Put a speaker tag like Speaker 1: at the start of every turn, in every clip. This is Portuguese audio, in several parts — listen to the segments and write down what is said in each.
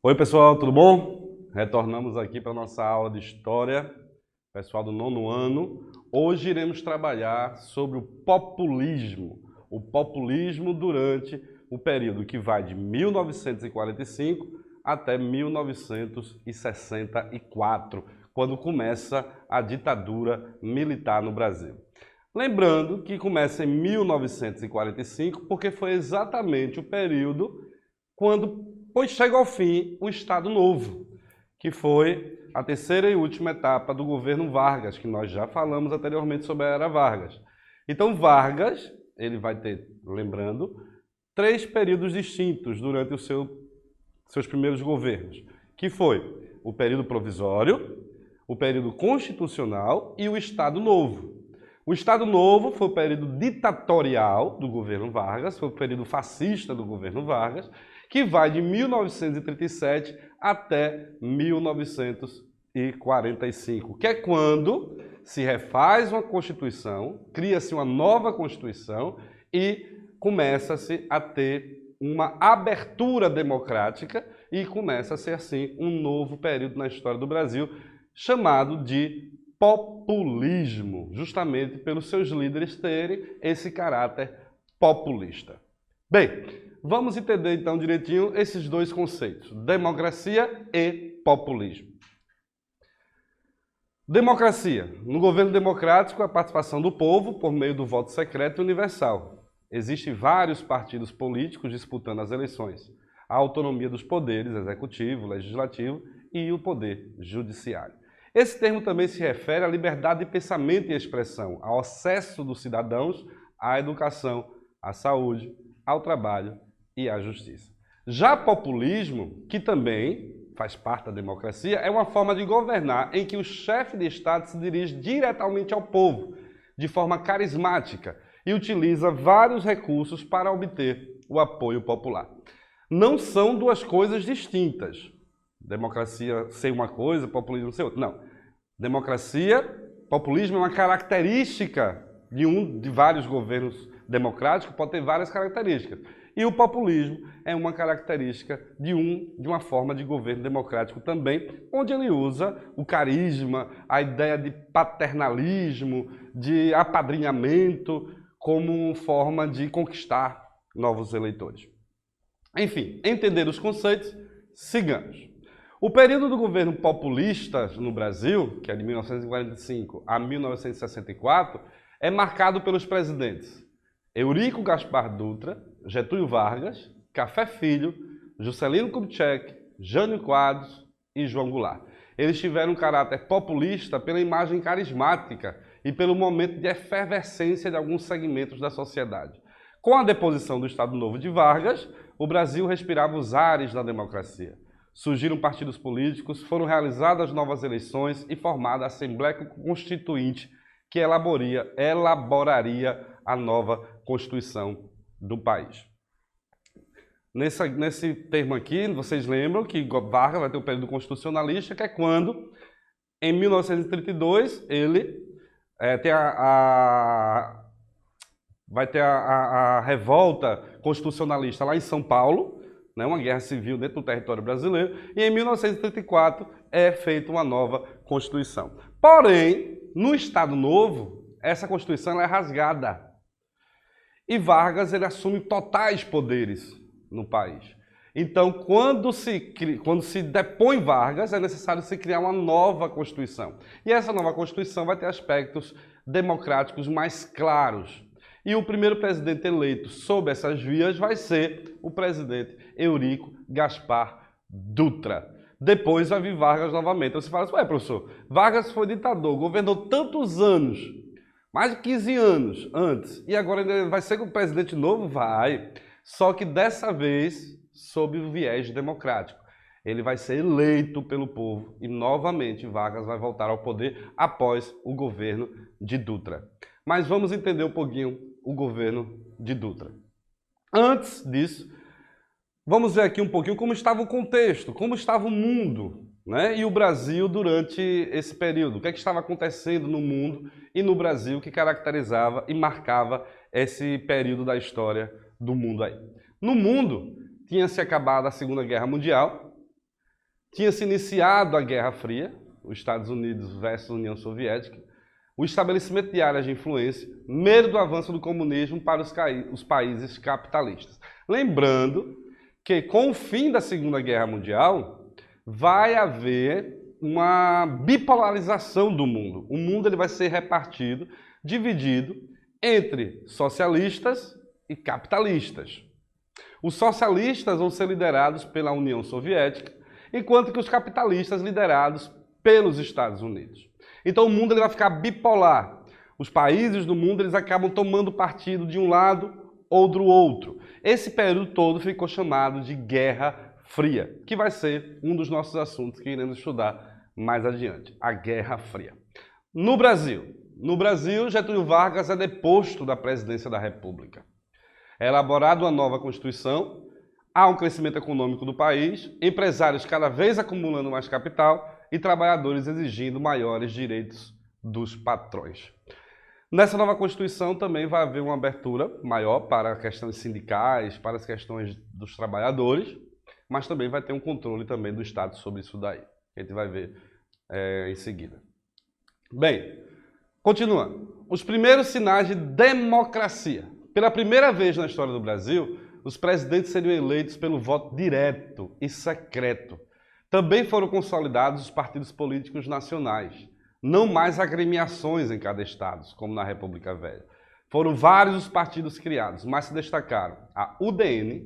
Speaker 1: Oi pessoal, tudo bom? Retornamos aqui para a nossa aula de História, pessoal do 9º ano. Hoje iremos trabalhar sobre o populismo durante o período que vai de 1945 até 1964, quando começa a ditadura militar no Brasil. Lembrando que começa em 1945 porque foi exatamente o período pois chega ao fim o Estado Novo, que foi a terceira e última etapa do governo Vargas, que nós já falamos anteriormente sobre a era Vargas. Então Vargas, ele vai ter, lembrando, 3 períodos distintos durante os seus primeiros governos, que foi o período provisório, o período constitucional e o Estado Novo. O Estado Novo foi o período ditatorial do governo Vargas, foi o período fascista do governo Vargas, que vai de 1937 até 1945, que é quando se refaz uma Constituição, cria-se uma nova Constituição e começa-se a ter uma abertura democrática e começa-se assim um novo período na história do Brasil, chamado de populismo, justamente pelos seus líderes terem esse caráter populista. Bem, vamos entender então direitinho esses dois conceitos, democracia e populismo. Democracia. No governo democrático, a participação do povo por meio do voto secreto e universal. Existem vários partidos políticos disputando as eleições. A autonomia dos poderes, executivo, legislativo e o poder judiciário. Esse termo também se refere à liberdade de pensamento e expressão, ao acesso dos cidadãos à educação, à saúde, ao trabalho e à justiça. Já populismo, que também faz parte da democracia, é uma forma de governar em que o chefe de Estado se dirige diretamente ao povo, de forma carismática, e utiliza vários recursos para obter o apoio popular. Não são duas coisas distintas. Democracia ser uma coisa, populismo ser outra. Não. Democracia, populismo é uma característica de vários governos democráticos, pode ter várias características. E o populismo é uma característica de uma forma de governo democrático também, onde ele usa o carisma, a ideia de paternalismo, de apadrinhamento, como forma de conquistar novos eleitores. Enfim, entender os conceitos, sigamos. O período do governo populista no Brasil, que é de 1945 a 1964, é marcado pelos presidentes Eurico Gaspar Dutra, Getúlio Vargas, Café Filho, Juscelino Kubitschek, Jânio Quadros e João Goulart. Eles tiveram um caráter populista pela imagem carismática e pelo momento de efervescência de alguns segmentos da sociedade. Com a deposição do Estado Novo de Vargas, o Brasil respirava os ares da democracia. Surgiram partidos políticos, foram realizadas novas eleições e formada a Assembleia Constituinte, que elaboraria a nova Constituição do país. Nesse termo aqui, vocês lembram que Vargas vai ter o período constitucionalista, que é quando, em 1932, ele vai ter a revolta constitucionalista lá em São Paulo, né, uma guerra civil dentro do território brasileiro, e em 1934 é feita uma nova Constituição. Porém, no Estado Novo, essa Constituição é rasgada. E Vargas ele assume totais poderes no país. Então, quando se depõe Vargas, é necessário se criar uma nova Constituição. E essa nova Constituição vai ter aspectos democráticos mais claros. E o primeiro presidente eleito sob essas vias vai ser o presidente Eurico Gaspar Dutra. Depois vai vir Vargas novamente. Você fala assim, ué, professor, Vargas foi ditador, governou tantos anos, mais de 15 anos antes, e agora ele vai ser o presidente novo? Vai. Só que dessa vez sob o viés democrático. Ele vai ser eleito pelo povo e novamente Vargas vai voltar ao poder após o governo de Dutra. Mas vamos entender um pouquinho o governo de Dutra. Antes disso, vamos ver aqui um pouquinho como estava o contexto, como estava o mundo, né? E o Brasil durante esse período. O que é que estava acontecendo no mundo e no Brasil que caracterizava e marcava esse período da história do mundo aí. No mundo, tinha se acabado a Segunda Guerra Mundial, tinha se iniciado a Guerra Fria, os Estados Unidos versus a União Soviética, o estabelecimento de áreas de influência, medo do avanço do comunismo para os países capitalistas. Lembrando que com o fim da Segunda Guerra Mundial, vai haver uma bipolarização do mundo. O mundo ele vai ser repartido, dividido entre socialistas e capitalistas. Os socialistas vão ser liderados pela União Soviética, enquanto que os capitalistas liderados pelos Estados Unidos. Então o mundo ele vai ficar bipolar. Os países do mundo eles acabam tomando partido de um lado ou do outro. Esse período todo ficou chamado de Guerra Fria, que vai ser um dos nossos assuntos que iremos estudar mais adiante, a Guerra Fria. No Brasil, Getúlio Vargas é deposto da presidência da República. É elaborada uma nova Constituição, há um crescimento econômico do país, empresários cada vez acumulando mais capital e trabalhadores exigindo maiores direitos dos patrões. Nessa nova Constituição também vai haver uma abertura maior para questões sindicais, para as questões dos trabalhadores, mas também vai ter um controle também do Estado sobre isso daí, que a gente vai ver em seguida. Bem, continuando. Os primeiros sinais de democracia. Pela primeira vez na história do Brasil, os presidentes seriam eleitos pelo voto direto e secreto. Também foram consolidados os partidos políticos nacionais, não mais agremiações em cada estado, como na República Velha. Foram vários os partidos criados, mas se destacaram a UDN,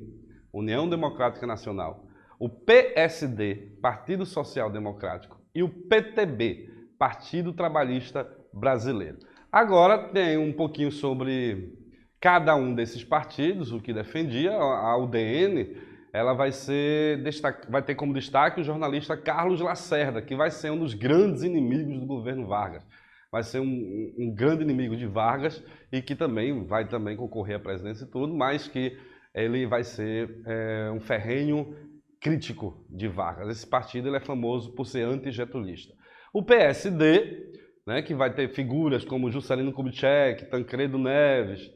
Speaker 1: União Democrática Nacional, o PSD, Partido Social Democrático, e o PTB, Partido Trabalhista Brasileiro. Agora tem um pouquinho sobre cada um desses partidos, o que defendia. A UDN ela vai ter como destaque o jornalista Carlos Lacerda, que vai ser um dos grandes inimigos do governo Vargas. Vai ser um grande inimigo de Vargas e que também vai concorrer à presidência e tudo, mas que ele vai ser um ferrenho crítico de Vargas. Esse partido ele é famoso por ser anti-getulista. O PSD, né, que vai ter figuras como Juscelino Kubitschek, Tancredo Neves,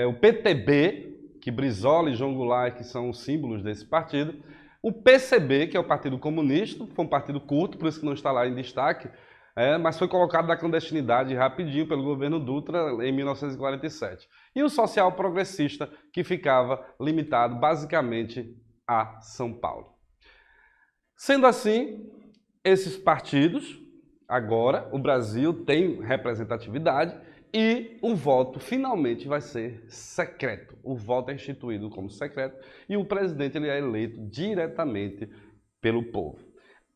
Speaker 1: o PTB, que Brizola e João Goulart que são os símbolos desse partido, o PCB, que é o Partido Comunista, foi um partido curto, por isso que não está lá em destaque, mas foi colocado na clandestinidade rapidinho pelo governo Dutra em 1947. E o Social Progressista, que ficava limitado basicamente a São Paulo. Sendo assim, esses partidos, agora o Brasil tem representatividade e o voto finalmente vai ser secreto. O voto é instituído como secreto e o presidente ele é eleito diretamente pelo povo.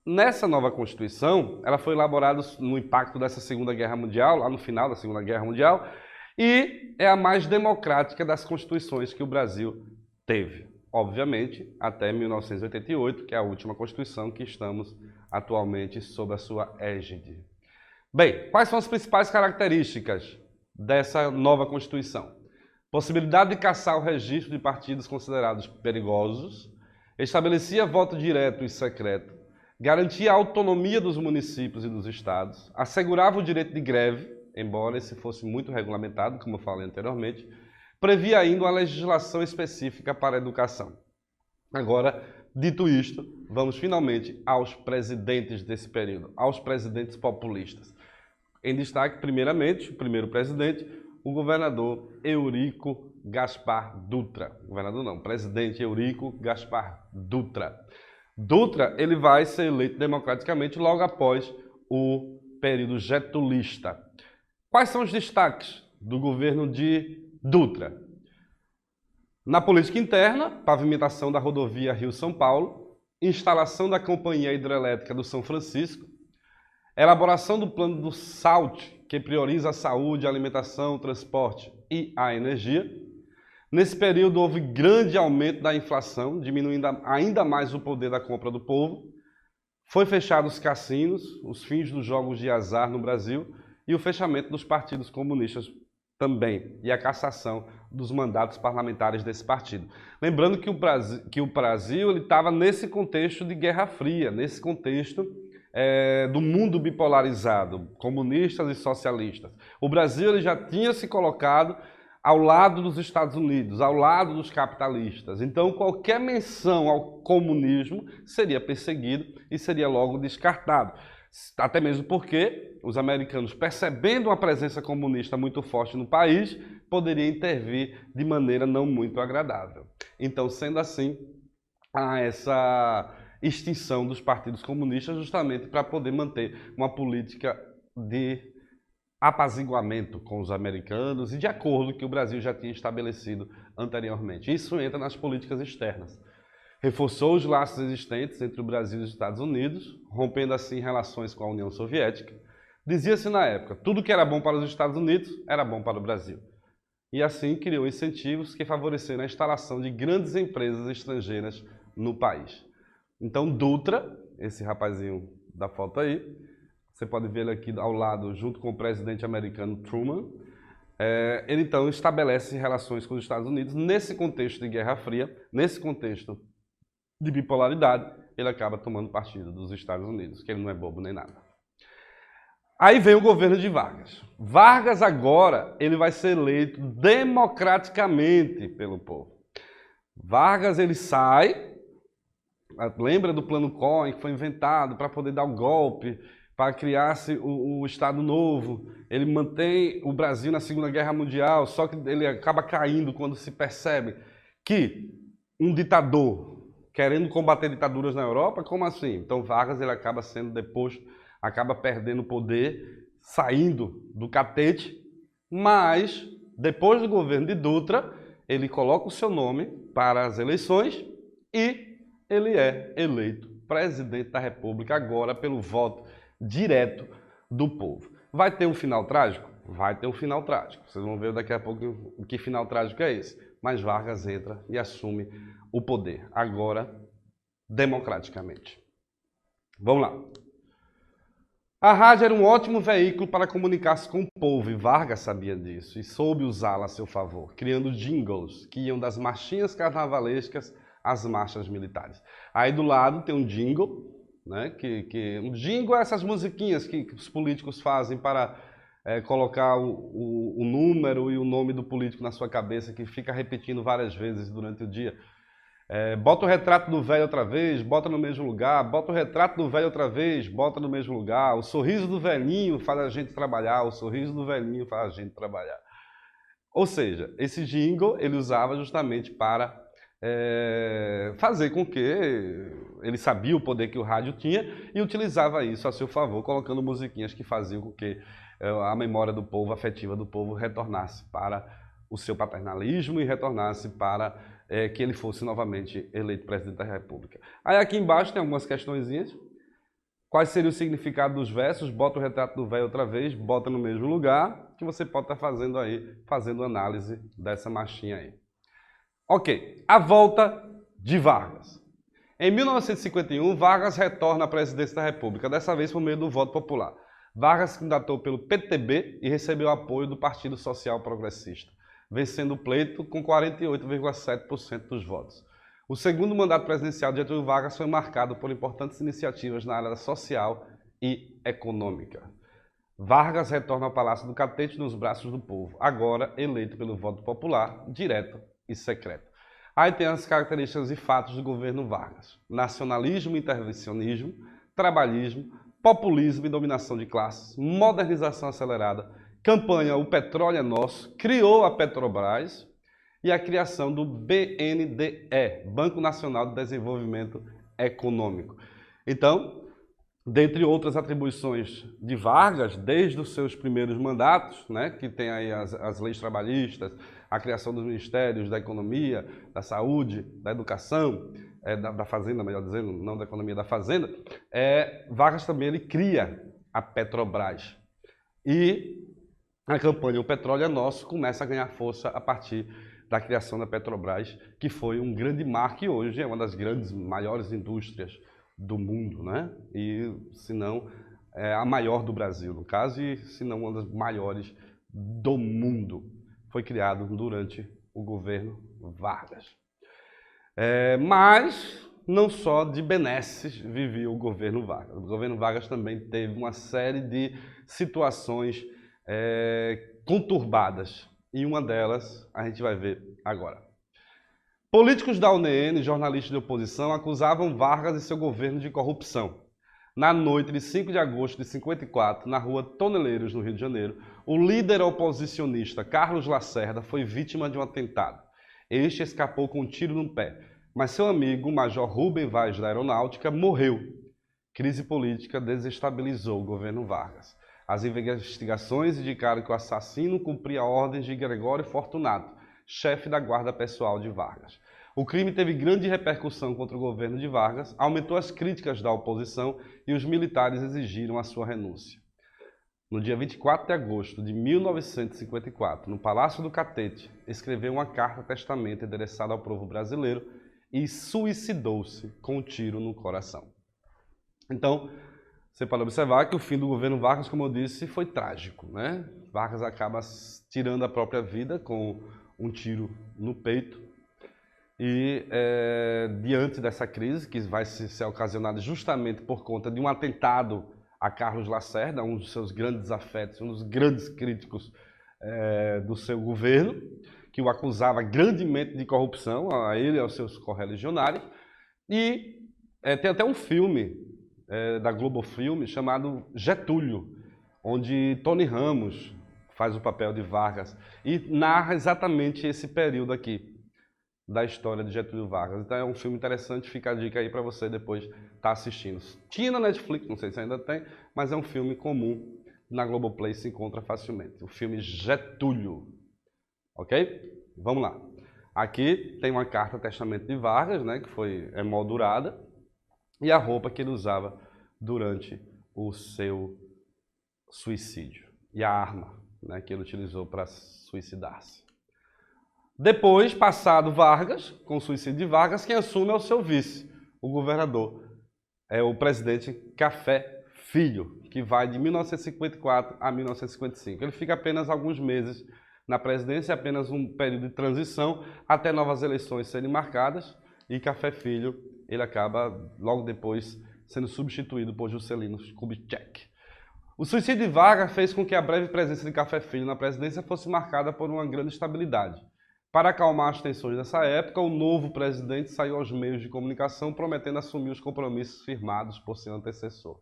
Speaker 1: Nessa nova Constituição, ela foi elaborada no impacto dessa Segunda Guerra Mundial, lá no final da Segunda Guerra Mundial, e é a mais democrática das constituições que o Brasil teve. Obviamente, até 1988, que é a última Constituição que estamos atualmente sob a sua égide. Bem, quais são as principais características dessa nova Constituição? Possibilidade de cassar o registro de partidos considerados perigosos, estabelecia voto direto e secreto, garantia a autonomia dos municípios e dos estados, assegurava o direito de greve, embora esse fosse muito regulamentado, como eu falei anteriormente, previa ainda uma legislação específica para a educação. Agora, dito isto, vamos finalmente aos presidentes desse período, aos presidentes populistas. Em destaque, primeiramente, o primeiro presidente, o governador Eurico Gaspar Dutra. Governador não, presidente Eurico Gaspar Dutra. Dutra ele vai ser eleito democraticamente logo após o período getulista. Quais são os destaques do governo de Dutra? Na política interna, pavimentação da rodovia Rio-São Paulo, instalação da Companhia Hidrelétrica do São Francisco, elaboração do plano do SALT, que prioriza a saúde, a alimentação, o transporte e a energia. Nesse período houve grande aumento da inflação, diminuindo ainda mais o poder da compra do povo. Foi fechado os cassinos, os fins dos jogos de azar no Brasil e o fechamento dos partidos comunistas também, e a cassação dos mandatos parlamentares desse partido. Lembrando que o Brasil estava nesse contexto de Guerra Fria, nesse contexto do mundo bipolarizado, comunistas e socialistas. O Brasil ele já tinha se colocado ao lado dos Estados Unidos, ao lado dos capitalistas. Então, qualquer menção ao comunismo seria perseguido e seria logo descartado. Até mesmo porque os americanos, percebendo uma presença comunista muito forte no país, poderiam intervir de maneira não muito agradável. Então, sendo assim, há essa extinção dos partidos comunistas justamente para poder manter uma política de apaziguamento com os americanos e de acordo que o Brasil já tinha estabelecido anteriormente. Isso entra nas políticas externas. Reforçou os laços existentes entre o Brasil e os Estados Unidos, rompendo assim relações com a União Soviética. Dizia-se na época, tudo que era bom para os Estados Unidos era bom para o Brasil. E assim criou incentivos que favoreceram a instalação de grandes empresas estrangeiras no país. Então Dutra, esse rapazinho da foto aí, você pode ver ele aqui ao lado, junto com o presidente americano Truman. Ele então estabelece relações com os Estados Unidos. Nesse contexto de Guerra Fria, nesse contexto de bipolaridade, ele acaba tomando partido dos Estados Unidos, que ele não é bobo nem nada. Aí vem o governo de Vargas. Vargas agora ele vai ser eleito democraticamente pelo povo. Vargas ele sai, lembra do plano Cohen que foi inventado para poder dar o golpe, para criar-se o Estado Novo. Ele mantém o Brasil na Segunda Guerra Mundial, só que ele acaba caindo quando se percebe que um ditador querendo combater ditaduras na Europa, como assim? Então Vargas ele acaba sendo deposto, acaba perdendo o poder, saindo do catete, mas depois do governo de Dutra, ele coloca o seu nome para as eleições e ele é eleito presidente da República agora pelo voto direto do povo. Vai ter um final trágico? Vai ter um final trágico. Vocês vão ver daqui a pouco que final trágico é esse. Mas Vargas entra e assume o poder, agora democraticamente. Vamos lá. A rádio era um ótimo veículo para comunicar-se com o povo e Vargas sabia disso e soube usá-la a seu favor, criando jingles que iam das marchinhas carnavalescas às marchas militares. Aí do lado tem um jingle, né? Um jingle é essas musiquinhas que os políticos fazem para colocar o número e o nome do político na sua cabeça, que fica repetindo várias vezes durante o dia. Bota o retrato do velho outra vez, bota no mesmo lugar, bota o retrato do velho outra vez, bota no mesmo lugar, o sorriso do velhinho faz a gente trabalhar, o sorriso do velhinho faz a gente trabalhar. Ou seja, esse jingle ele usava justamente para fazer com que ele sabia o poder que o rádio tinha e utilizava isso a seu favor, colocando musiquinhas que faziam com que a memória do povo, afetiva do povo, retornasse para o seu paternalismo e retornasse para que ele fosse novamente eleito presidente da República. Aí aqui embaixo tem algumas questõezinhas. Quais seria o significado dos versos? Bota o retrato do velho outra vez, bota no mesmo lugar, que você pode estar fazendo aí, fazendo análise dessa marchinha aí. Ok, a volta de Vargas. Em 1951, Vargas retorna à presidência da República, dessa vez por meio do voto popular. Vargas se candidatou pelo PTB e recebeu apoio do Partido Social Progressista, vencendo o pleito com 48,7% dos votos. O segundo mandato presidencial de Getúlio Vargas foi marcado por importantes iniciativas na área social e econômica. Vargas retorna ao Palácio do Catete nos braços do povo, agora eleito pelo voto popular, direto e secreto. Aí tem as características e fatos do governo Vargas: nacionalismo e intervencionismo, trabalhismo, populismo e dominação de classes, modernização acelerada, campanha O Petróleo é Nosso, criou a Petrobras e a criação do BNDE, Banco Nacional de Desenvolvimento Econômico. Então, dentre outras atribuições de Vargas, desde os seus primeiros mandatos, né, que tem aí as leis trabalhistas, a criação dos ministérios da economia, da saúde, da educação, da fazenda, melhor dizendo, não da economia, da fazenda, Vargas também ele cria a Petrobras. E a campanha O Petróleo é Nosso começa a ganhar força a partir da criação da Petrobras, que foi um grande marco e hoje é uma das grandes, maiores indústrias do mundo, né? E, se não, a maior do Brasil, no caso, e se não uma das maiores do mundo. Foi criado durante o governo Vargas. Mas não só de benesses vivia o governo Vargas. O governo Vargas também teve uma série de situações conturbadas e uma delas a gente vai ver agora. Políticos da UNN e jornalistas de oposição acusavam Vargas e seu governo de corrupção. Na noite de 5 de agosto de 54, na rua Toneleiros, no Rio de Janeiro, o líder oposicionista Carlos Lacerda foi vítima de um atentado. Este escapou com um tiro no pé, mas seu amigo, o Major Rubem Vaz da Aeronáutica, morreu. Crise política desestabilizou o governo Vargas. As investigações indicaram que o assassino cumpria ordens de Gregório Fortunato, chefe da guarda pessoal de Vargas. O crime teve grande repercussão contra o governo de Vargas, aumentou as críticas da oposição e os militares exigiram a sua renúncia. No dia 24 de agosto de 1954, no Palácio do Catete, escreveu uma carta-testamento endereçada ao povo brasileiro e suicidou-se com um tiro no coração. Então, você pode observar que o fim do governo Vargas, como eu disse, foi trágico, né? Vargas acaba tirando a própria vida com um tiro no peito. E diante dessa crise, que vai ser ocasionada justamente por conta de um atentado a Carlos Lacerda, um dos seus grandes afetos, um dos grandes críticos do seu governo, que o acusava grandemente de corrupção, a ele e aos seus correligionários. E tem até um filme da Globo Filme chamado Getúlio, onde Tony Ramos faz o papel de Vargas e narra exatamente esse período aqui da história de Getúlio Vargas. Então é um filme interessante, fica a dica aí para você depois estar assistindo. Tinha na Netflix, não sei se ainda tem, mas é um filme comum, na Globoplay se encontra facilmente. O filme Getúlio, ok? Vamos lá. Aqui tem uma carta testamento de Vargas, né, que foi emoldurada, e a roupa que ele usava durante o seu suicídio. E a arma, né, que ele utilizou para suicidar-se. Depois, passado Vargas, com o suicídio de Vargas, quem assume é o seu vice, o governador, é o presidente Café Filho, que vai de 1954 a 1955. Ele fica apenas alguns meses na presidência, apenas um período de transição, até novas eleições serem marcadas, e Café Filho, ele acaba logo depois sendo substituído por Juscelino Kubitschek. O suicídio de Vargas fez com que a breve presença de Café Filho na presidência fosse marcada por uma grande estabilidade. Para acalmar as tensões dessa época, o novo presidente saiu aos meios de comunicação prometendo assumir os compromissos firmados por seu antecessor.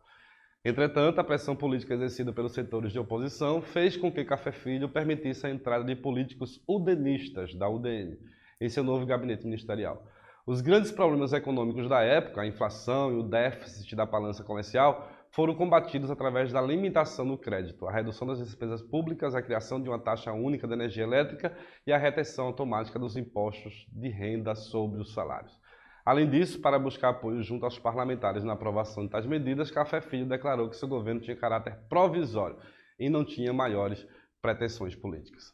Speaker 1: Entretanto, a pressão política exercida pelos setores de oposição fez com que Café Filho permitisse a entrada de políticos udenistas da UDN em seu novo gabinete ministerial. Os grandes problemas econômicos da época, a inflação e o déficit da balança comercial, foram combatidos através da limitação do crédito, a redução das despesas públicas, a criação de uma taxa única de energia elétrica e a retenção automática dos impostos de renda sobre os salários. Além disso, para buscar apoio junto aos parlamentares na aprovação de tais medidas, Café Filho declarou que seu governo tinha caráter provisório e não tinha maiores pretensões políticas.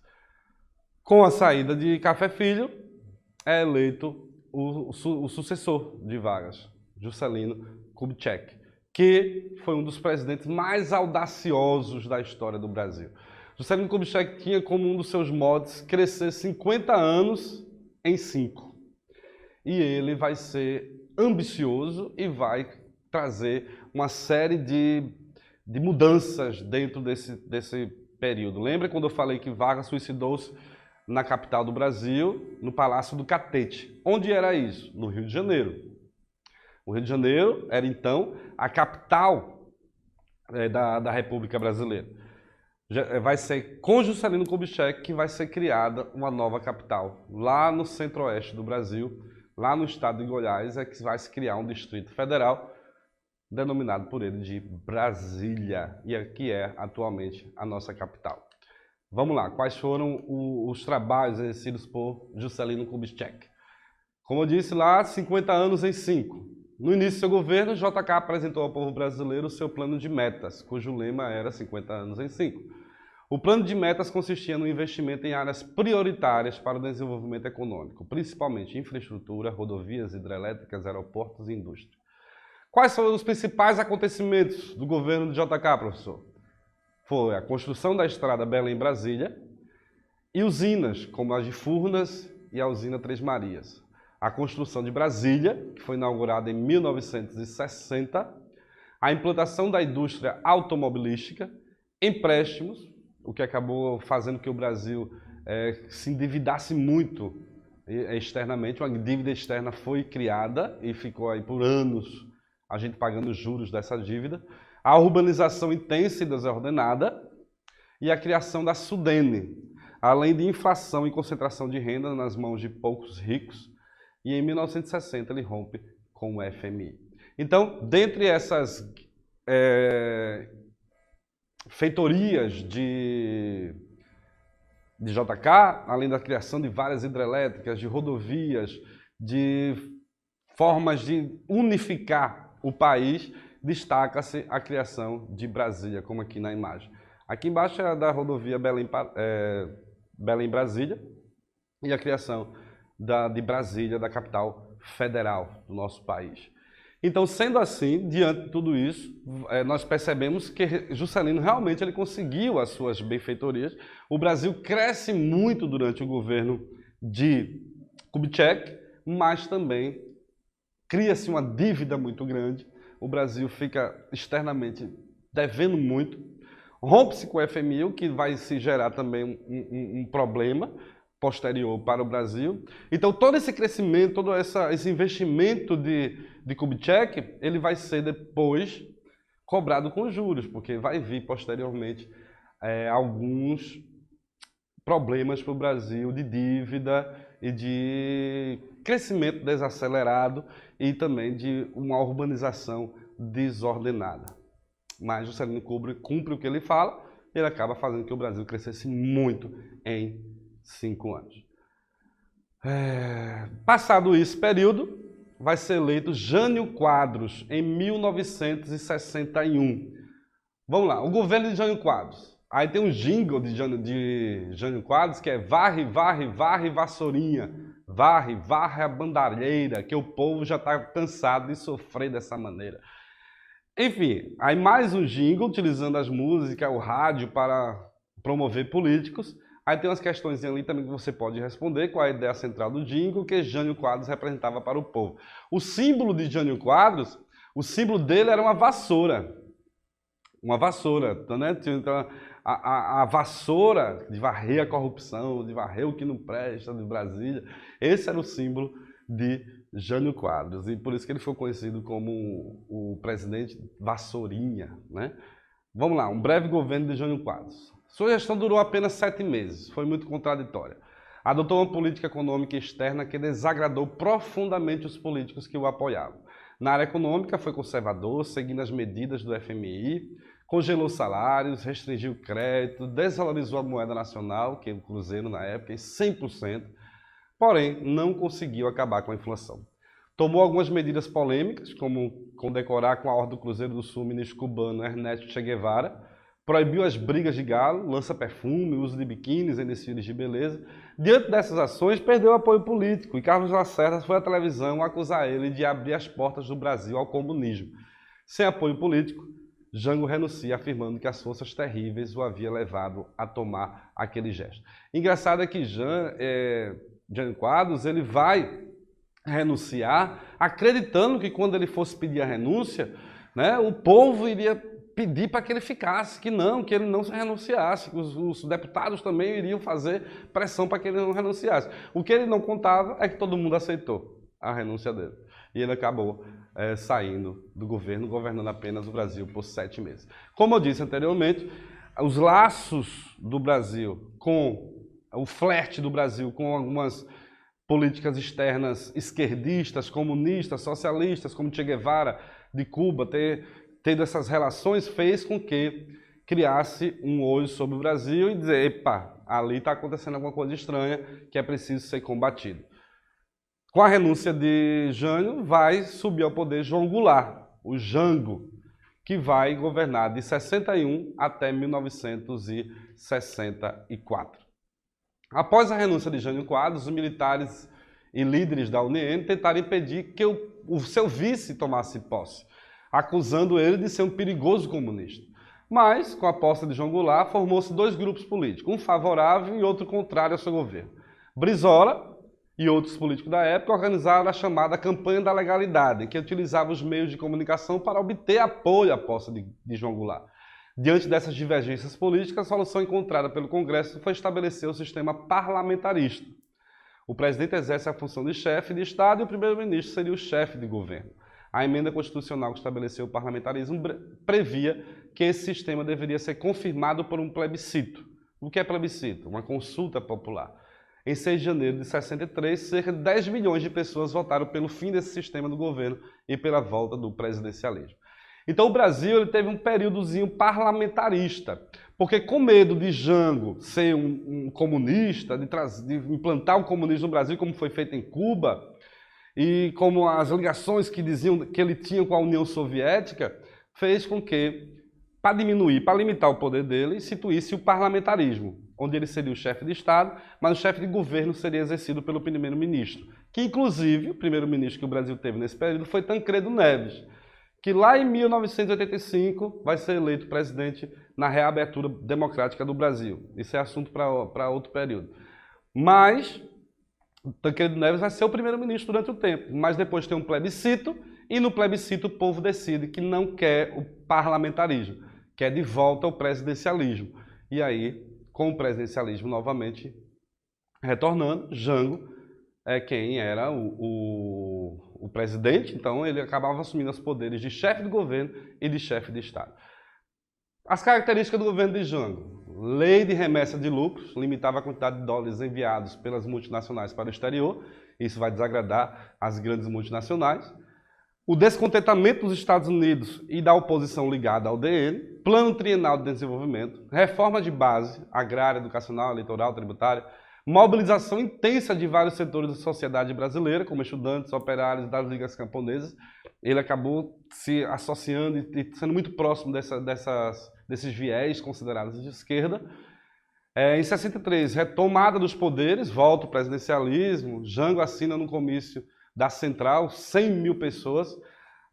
Speaker 1: Com a saída de Café Filho, é eleito o sucessor de Vargas, Juscelino Kubitschek, que foi um dos presidentes mais audaciosos da história do Brasil. Juscelino Kubitschek tinha como um dos seus motes crescer 50 anos em 5. E ele vai ser ambicioso e vai trazer uma série de mudanças dentro desse período. Lembra quando eu falei que Vargas suicidou-se na capital do Brasil, no Palácio do Catete? Onde era isso? No Rio de Janeiro. O Rio de Janeiro era, então, a capital da República Brasileira. Vai ser com Juscelino Kubitschek que vai ser criada uma nova capital. Lá no centro-oeste do Brasil, lá no estado de Goiás, é que vai se criar um distrito federal, denominado por ele de Brasília, e que é atualmente a nossa capital. Vamos lá, quais foram os trabalhos exercidos por Juscelino Kubitschek? Como eu disse lá, 50 anos em 5. No início do seu governo, JK apresentou ao povo brasileiro o seu plano de metas, cujo lema era 50 anos em 5. O plano de metas consistia no investimento em áreas prioritárias para o desenvolvimento econômico, principalmente infraestrutura, rodovias hidrelétricas, aeroportos e indústria. Quais foram os principais acontecimentos do governo de JK, professor? Foi a construção da estrada Belém-Brasília e usinas, como a de Furnas e a usina Três Marias. A construção de Brasília, que foi inaugurada em 1960, a implantação da indústria automobilística, empréstimos, o que acabou fazendo que o Brasil se endividasse muito externamente. Uma dívida externa foi criada e ficou aí por anos a gente pagando os juros dessa dívida. A urbanização intensa e desordenada e a criação da Sudene, além de inflação e concentração de renda nas mãos de poucos ricos. E em 1960 ele rompe com o FMI. Então, dentre essas feitorias de JK, além da criação de várias hidrelétricas, de rodovias, de formas de unificar o país, destaca-se a criação de Brasília, como aqui na imagem. Aqui embaixo é da rodovia Belém-Brasília e a criação de Brasília, da capital federal do nosso país. Então, sendo assim, diante de tudo isso, nós percebemos que Juscelino realmente ele conseguiu as suas benfeitorias. O Brasil cresce muito durante o governo de Kubitschek, mas também cria-se uma dívida muito grande. O Brasil fica externamente devendo muito. Rompe-se com o FMI, o que vai se gerar também um problema posterior para o Brasil. Então, todo esse crescimento, todo esse investimento de Kubitschek, ele vai ser depois cobrado com juros, porque vai vir posteriormente alguns problemas para o Brasil de dívida e de crescimento desacelerado e também de uma urbanização desordenada. Mas Juscelino cumpre o que ele fala, ele acaba fazendo que o Brasil crescesse muito em 5 anos. Passado esse período, vai ser eleito Jânio Quadros, em 1961. Vamos lá, o governo de Jânio Quadros. Aí tem um jingle de Jânio Quadros, que é varre, varre, varre, vassourinha. Varre, varre a bandalheira, que o povo já está cansado de sofrer dessa maneira. Enfim, aí mais um jingle, utilizando as músicas, o rádio para promover políticos. Aí tem umas questões ali também que você pode responder, qual é a ideia central do jingle que Jânio Quadros representava para o povo. O símbolo de Jânio Quadros, o símbolo dele era uma vassoura. Uma vassoura, né? Então, a vassoura de varrer a corrupção, de varrer o que não presta de Brasília, esse era o símbolo de Jânio Quadros. E por isso que ele foi conhecido como o presidente Vassourinha, né? Vamos lá, um breve governo de Jânio Quadros. Sua gestão durou apenas 7 meses, foi muito contraditória. Adotou uma política econômica externa que desagradou profundamente os políticos que o apoiavam. Na área econômica foi conservador, seguindo as medidas do FMI, congelou salários, restringiu crédito, desvalorizou a moeda nacional, que é o cruzeiro na época, em 100%, porém não conseguiu acabar com a inflação. Tomou algumas medidas polêmicas, como condecorar com a Ordem do Cruzeiro do Sul o ministro cubano Ernesto Che Guevara, proibiu as brigas de galo, lança-perfume, uso de biquínis em desfiles de beleza. Diante dessas ações, perdeu apoio político e Carlos Lacerda foi à televisão acusar ele de abrir as portas do Brasil ao comunismo. Sem apoio político, Jango renuncia, afirmando que as forças terríveis o haviam levado a tomar aquele gesto. Engraçado é que Jânio Quadros ele vai renunciar, acreditando que quando ele fosse pedir a renúncia, né, o povo iria pedir para que ele ficasse, que ele não renunciasse, que os deputados também iriam fazer pressão para que ele não renunciasse. O que ele não contava é que todo mundo aceitou a renúncia dele. E ele acabou saindo do governo, governando apenas o Brasil por 7 meses. Como eu disse anteriormente, os laços do Brasil o flerte do Brasil com algumas políticas externas esquerdistas, comunistas, socialistas, como Che Guevara de Cuba, tendo essas relações, fez com que criasse um olho sobre o Brasil e dizer, epa, ali está acontecendo alguma coisa estranha que é preciso ser combatido. Com a renúncia de Jânio, vai subir ao poder João Goulart, o Jango, que vai governar de 61 até 1964. Após a renúncia de Jânio Quadros, os militares e líderes da UNN tentaram impedir que o seu vice tomasse posse, acusando ele de ser um perigoso comunista. Mas, com a posse de João Goulart, formou-se 2 grupos políticos, um favorável e outro contrário ao seu governo. Brizola e outros políticos da época organizaram a chamada Campanha da Legalidade, que utilizava os meios de comunicação para obter apoio à posse de João Goulart. Diante dessas divergências políticas, a solução encontrada pelo Congresso foi estabelecer o sistema parlamentarista. O presidente exerce a função de chefe de Estado e o primeiro-ministro seria o chefe de governo. A emenda constitucional que estabeleceu o parlamentarismo previa que esse sistema deveria ser confirmado por um plebiscito. O que é plebiscito? Uma consulta popular. Em 6 de janeiro de 63, cerca de 10 milhões de pessoas votaram pelo fim desse sistema do governo e pela volta do presidencialismo. Então o Brasil teve um períodozinho parlamentarista, porque com medo de Jango ser um comunista, de implantar o comunismo no Brasil, como foi feito em Cuba, e como as ligações que diziam que ele tinha com a União Soviética, fez com que, para limitar o poder dele, instituísse o parlamentarismo, onde ele seria o chefe de Estado, mas o chefe de governo seria exercido pelo primeiro-ministro, que inclusive o primeiro-ministro que o Brasil teve nesse período foi Tancredo Neves, que lá em 1985 vai ser eleito presidente na reabertura democrática do Brasil. Isso é assunto para outro período. Mas Tancredo Neves vai ser o primeiro-ministro durante o tempo, mas depois tem um plebiscito, e no plebiscito o povo decide que não quer o parlamentarismo, quer de volta o presidencialismo. E aí, com o presidencialismo novamente retornando, Jango é quem era o presidente, então ele acabava assumindo os poderes de chefe de governo e de chefe de Estado. As características do governo de Jango: lei de remessa de lucros, limitava a quantidade de dólares enviados pelas multinacionais para o exterior, isso vai desagradar as grandes multinacionais. O descontentamento dos Estados Unidos e da oposição ligada ao DN, plano trienal de desenvolvimento, reforma de base, agrária, educacional, eleitoral, tributária, mobilização intensa de vários setores da sociedade brasileira, como estudantes, operários das ligas camponesas. Ele acabou se associando e sendo muito próximo desses viés considerados de esquerda. Em 63, retomada dos poderes, volta o presidencialismo, Jango assina no comício da Central, 100 mil pessoas,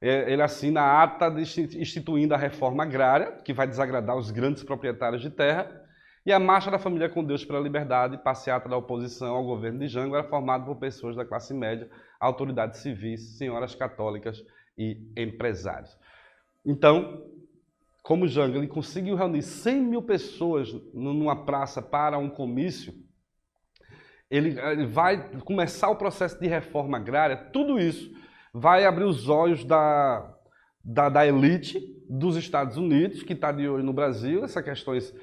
Speaker 1: ele assina a ata instituindo a reforma agrária, que vai desagradar os grandes proprietários de terra, e a Marcha da Família com Deus pela Liberdade, passeata da oposição ao governo de Jango, era formada por pessoas da classe média, autoridades civis, senhoras católicas e empresários. Então, como Jango ele conseguiu reunir 100 mil pessoas numa praça para um comício, ele vai começar o processo de reforma agrária. Tudo isso vai abrir os olhos da elite dos Estados Unidos, que está de olho no Brasil, essas questões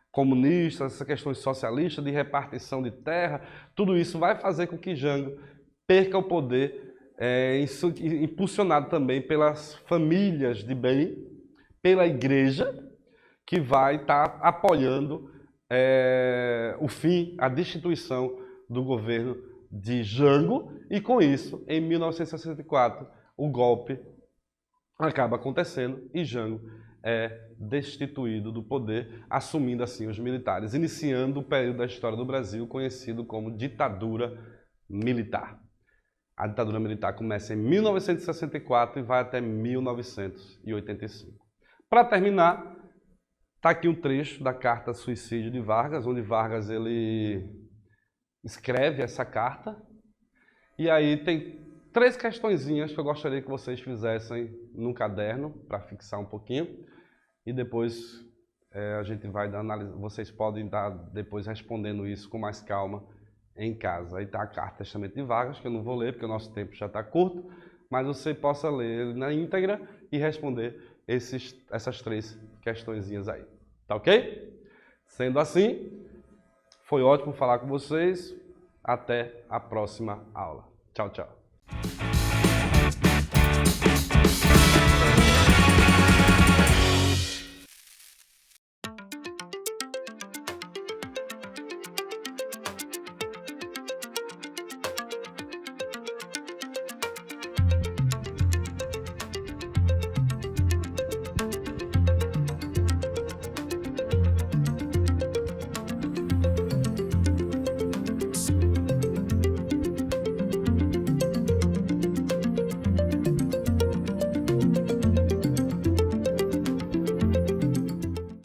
Speaker 1: comunistas, essas questões socialistas, de repartição de terra. Tudo isso vai fazer com que Jango perca o poder, impulsionado também pelas famílias de bem, pela igreja, que vai estar apoiando o fim, a destituição do governo de Jango, e com isso, em 1964, o golpe acaba acontecendo e Jango é destituído do poder, assumindo assim os militares, iniciando o período da história do Brasil conhecido como ditadura militar. A ditadura militar começa em 1964 e vai até 1985. Para terminar, está aqui um trecho da carta Suicídio de Vargas, onde Vargas ele escreve essa carta, e aí tem 3 questõezinhas que eu gostaria que vocês fizessem num caderno, para fixar um pouquinho, e depois a gente vai analisar, vocês podem estar depois respondendo isso com mais calma em casa. Aí está a carta Testamento de Vargas, que eu não vou ler porque o nosso tempo já está curto, mas você possa ler ele na íntegra e responder essas 3 questõezinhas aí. Tá ok? Sendo assim, foi ótimo falar com vocês. Até a próxima aula. Tchau, tchau.